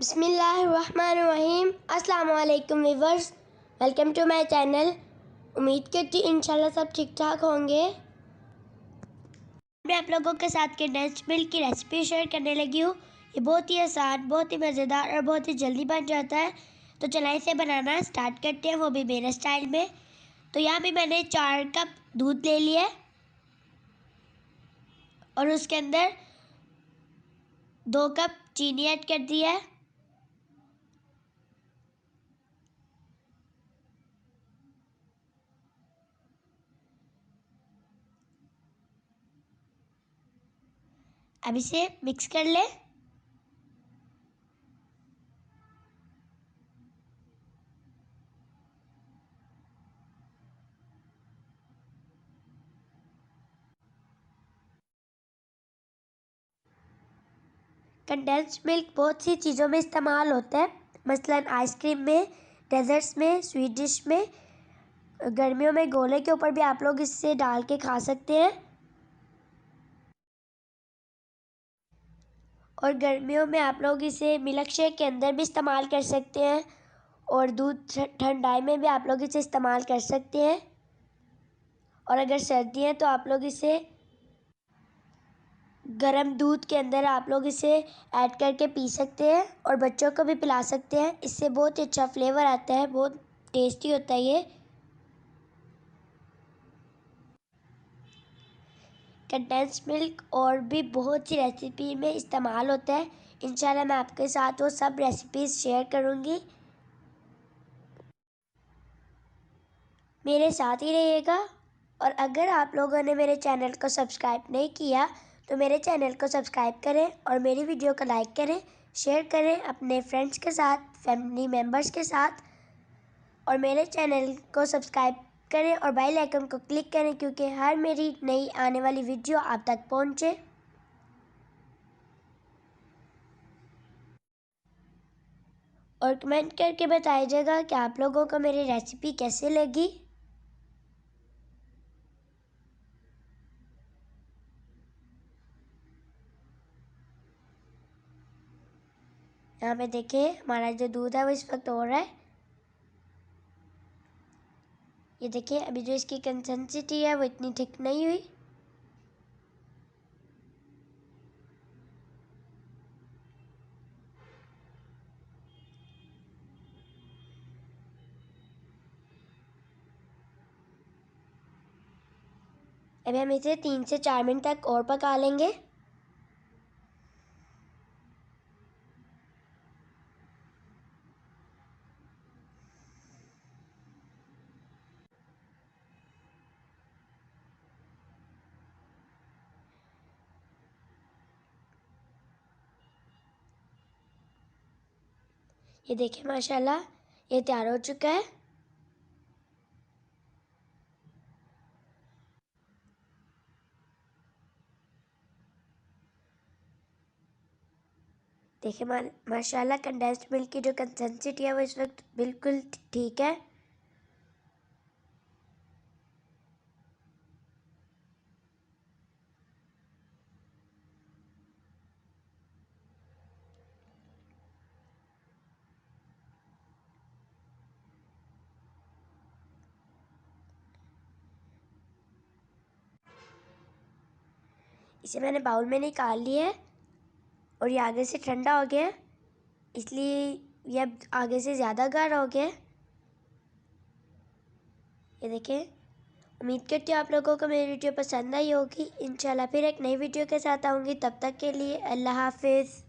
बिस्मिल्लाहिर्रहमानिर्रहीम। अस्सलाम वालेकुम viewers, welcome to my channel. उम्मीद करती हूँ इंशाल्लाह सब ठीक ठाक होंगे। मैं आप लोगों के साथ कंडेंस्ड मिल्क की रेसिपी शेयर करने लगी हूँ। ये बहुत ही आसान, बहुत ही मज़ेदार और बहुत ही जल्दी बन जाता है। तो चलिए इसे बनाना स्टार्ट करते हैं, वो भी मेरे स्टाइल में। तो यहाँ पे मैंने 4 कप दूध ले लिया और उसके अंदर 2 कप चीनी ऐड कर दिया है। अब इसे मिक्स कर ले। कंडेंस्ड मिल्क बहुत सी चीज़ों में इस्तेमाल होता है, मसलन आइसक्रीम में, डेजर्ट्स में, स्वीट डिश में, गर्मियों में गोले के ऊपर भी आप लोग इससे डाल के खा सकते हैं। और गर्मियों में आप लोग इसे मिल्क शेक के अंदर भी इस्तेमाल कर सकते हैं और दूध ठंडाई में भी आप लोग इसे इस्तेमाल कर सकते हैं। और अगर सर्दी है तो आप लोग इसे गरम दूध के अंदर आप लोग इसे ऐड करके पी सकते हैं और बच्चों को भी पिला सकते हैं। इससे बहुत ही अच्छा फ्लेवर आता है, बहुत टेस्टी होता है ये। कंडेंस्ड मिल्क और भी बहुत सी रेसिपी में इस्तेमाल होता है। इंशाल्लाह मैं आपके साथ वो सब रेसिपीज़ शेयर करूँगी। मेरे साथ ही रहिएगा। और अगर आप लोगों ने मेरे चैनल को सब्सक्राइब नहीं किया तो मेरे चैनल को सब्सक्राइब करें और मेरी वीडियो को लाइक करें, शेयर करें अपने फ्रेंड्स के साथ, फैमिली मेम्बर्स के साथ। और मेरे चैनल को सब्सक्राइब करें और बेल आइकन को क्लिक करें क्योंकि हर मेरी नई आने वाली वीडियो आप तक पहुंचे। और कमेंट करके बताइएगा कि आप लोगों को मेरी रेसिपी कैसे लगी। यहाँ पे देखें हमारा जो दूध है वो इस वक्त हो रहा है। ये देखिए अभी जो इसकी कंसिस्टेंसी है वो इतनी ठीक नहीं हुई। अभी हम इसे 3 से 4 मिनट तक और पका लेंगे। ये देखिए माशाल्लाह ये तैयार हो चुका है। देखिए माशाल्लाह कंडेंस्ड मिल्क की जो कंसिस्टेंसी है वो इस वक्त बिल्कुल ठीक है। इसे मैंने बाउल में निकाल लिया है और ये आगे से ठंडा हो गया है, इसलिए ये अब आगे से ज़्यादा गाढ़ा हो गया है। ये देखें, उम्मीद करती हूँ आप लोगों को मेरी वीडियो पसंद आई होगी। इंशाल्लाह फिर एक नई वीडियो के साथ आऊँगी। तब तक के लिए अल्लाह हाफिज़।